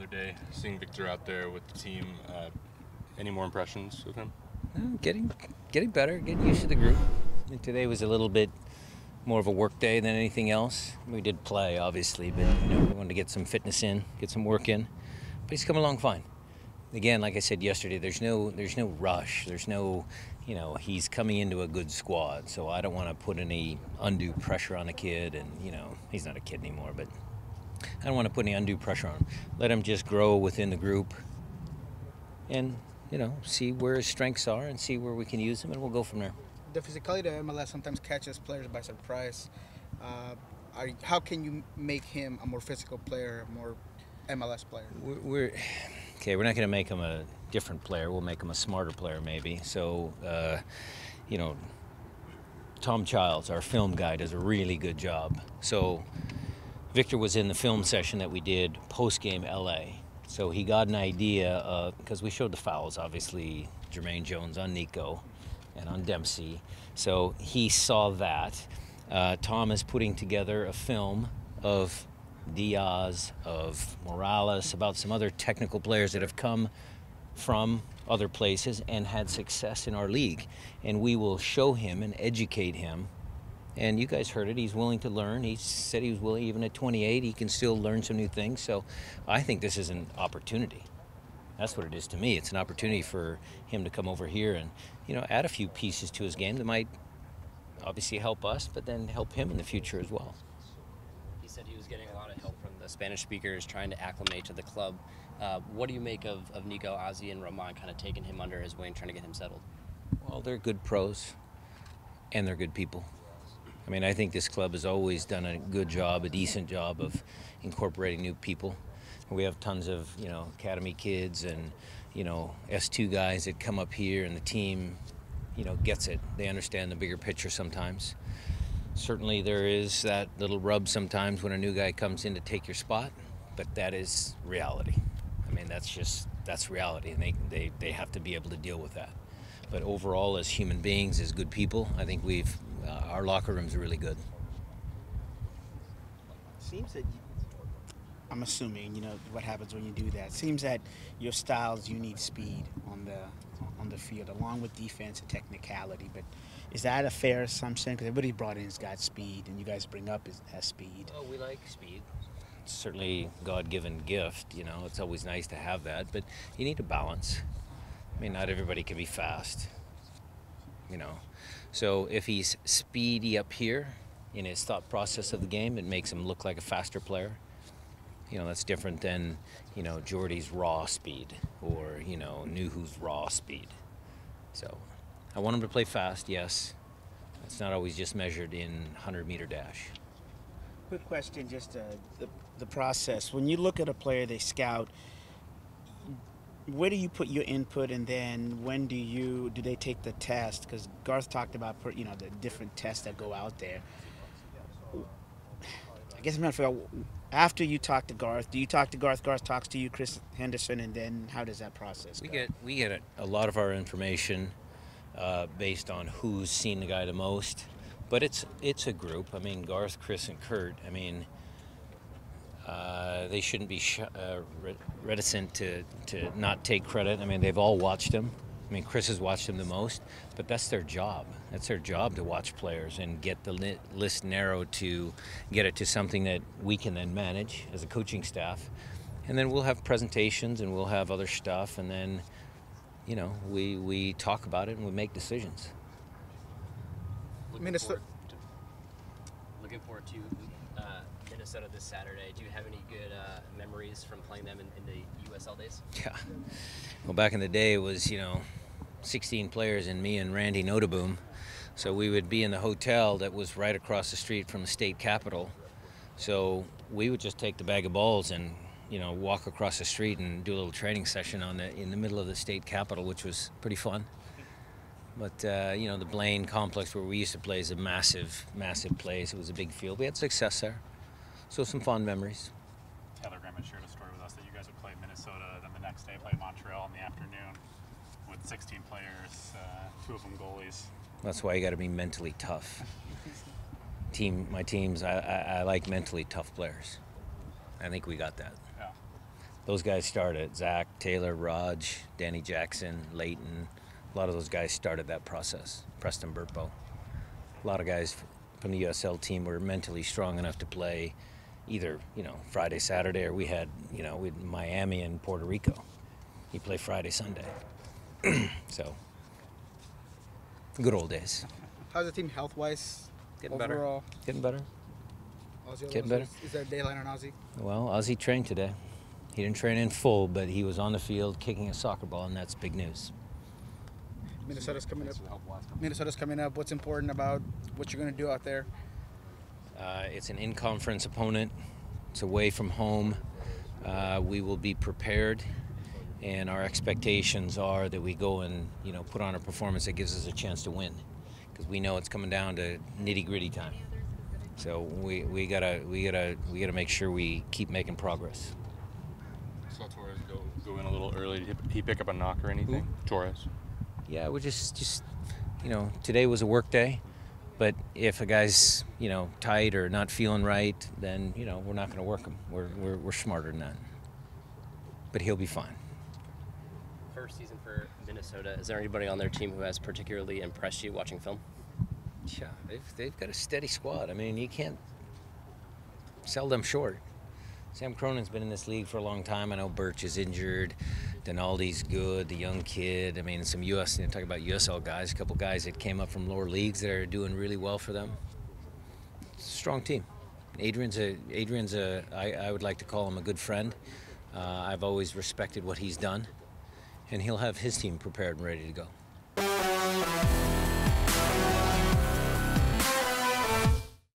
day, seeing Victor out there with the team. Any more impressions of him? Getting better, getting used to the group. I think today was a little bit more of a work day than anything else. We did play, obviously, but we wanted to get some fitness in, get some work in. But he's coming along fine. Again, like I said yesterday, there's no rush. There's no, he's coming into a good squad. So I don't want to put any undue pressure on a kid. And he's not a kid anymore, but I don't want to put any undue pressure on him. Let him just grow within the group, and see where his strengths are and see where we can use him, and we'll go from there. The physicality of MLS sometimes catches players by surprise. How can you make him a more physical player, a more MLS player? We're not going to make him a different player. We'll make him a smarter player, maybe. So, Tom Childs, our film guy, does a really good job. So, Victor was in the film session that we did post-game LA. So he got an idea, because we showed the fouls, obviously, Jermaine Jones on Nico and on Dempsey. So he saw that. Tom is putting together a film of Diaz, of Morales, about some other technical players that have come from other places and had success in our league. And we will show him and educate him. And you guys heard it, he's willing to learn. He said he was willing, even at 28, he can still learn some new things. So I think this is an opportunity. That's what it is to me. It's an opportunity for him to come over here and, add a few pieces to his game that might obviously help us, but then help him in the future as well. He said he was getting a lot of help from the Spanish speakers trying to acclimate to the club. What do you make of Nico, Ozzy, and Roman kind of taking him under his wing, trying to get him settled? Well, they're good pros, and they're good people. I think this club has always done a good job, a decent job of incorporating new people. We have tons of, academy kids and, S2 guys that come up here, and the team, gets it. They understand the bigger picture sometimes. Certainly there is that little rub sometimes when a new guy comes in to take your spot, but that is reality. That's reality, and they have to be able to deal with that. But overall, as human beings, as good people, I think our locker rooms are really good. Seems that I'm assuming what happens when you do that. Seems that your styles, you need speed on the field, along with defense and technicality. But is that a fair assumption? Because everybody brought in has got speed, and you guys bring up has speed. Oh, we like speed. It's certainly a God-given gift. It's always nice to have that, but you need a balance. Not everybody can be fast, So if he's speedy up here in his thought process of the game, it makes him look like a faster player. That's different than, Jordy's raw speed or, Nuhu's raw speed. So I want him to play fast, yes. It's not always just measured in 100-meter dash. Quick question, just the process. When you look at a player, they scout, where do you put your input, and then when do they take the test? Because Garth talked about the different tests that go out there. I guess I'm trying to figure out, after you talk to Garth, do you talk to Garth? Garth talks to you, Chris Henderson, and then how does that process go? We get a lot of our information based on who's seen the guy the most, but it's a group. Garth, Chris, and Kurt. They shouldn't be reticent to not take credit. They've all watched him. Chris has watched him the most, but that's their job. That's their job, to watch players and get the list narrowed to get it to something that we can then manage as a coaching staff. And then we'll have presentations and we'll have other stuff, and then, we talk about it and we make decisions. Looking forward to Minnesota this Saturday. Do you have any good memories from playing them in the USL days? Yeah. Well, back in the day, it was, 16 players and me and Randy Notaboom. So we would be in the hotel that was right across the street from the state capitol. So we would just take the bag of balls and, walk across the street and do a little training session in the middle of the state capitol, which was pretty fun. But, the Blaine complex where we used to play is a massive, massive place. It was a big field. We had success there. So some fond memories. Taylor Graham had shared a story with us that you guys would play Minnesota, then the next day play Montreal in the afternoon with 16 players, 2 of them goalies. That's why you got to be mentally tough. My teams, I like mentally tough players. I think we got that. Yeah. those guys started. Zach, Taylor, Raj, Danny Jackson, Leighton. A lot of those guys started that process. Preston Burpo. A lot of guys from the USL team were mentally strong enough to play either, Friday, Saturday, or we had Miami and Puerto Rico. You play Friday, Sunday. So, good old days. How's the team health-wise? Getting overall? better. Getting better. Ozzy, Getting better. Is there a deadline on Ozzy? Well, Ozzy trained today. He didn't train in full, but he was on the field kicking a soccer ball, and that's big news. Minnesota's coming up. Minnesota's coming up. What's important about what you're going to do out there? It's an in-conference opponent. It's away from home. We will be prepared, and our expectations are that we go and put on a performance that gives us a chance to win, because we know it's coming down to nitty-gritty time. So we gotta make sure we keep making progress. Saw Torres go in a little early. Did he pick up a knock or anything? Who? Torres. Yeah, we're just today was a work day, but if a guy's tight or not feeling right, then we're not going to work him. We're smarter than that. But he'll be fine. First season for Minnesota. Is there anybody on their team who has particularly impressed you watching film? Yeah, they've got a steady squad. I mean, you can't sell them short. Sam Cronin's been in this league for a long time. I know Birch is injured. Denaldi's good, the young kid. I mean, some talk about USL guys, a couple guys that came up from lower leagues that are doing really well for them. It's a strong team. Adrian's I would like to call him a good friend. I've always respected what he's done, and he'll have his team prepared and ready to go.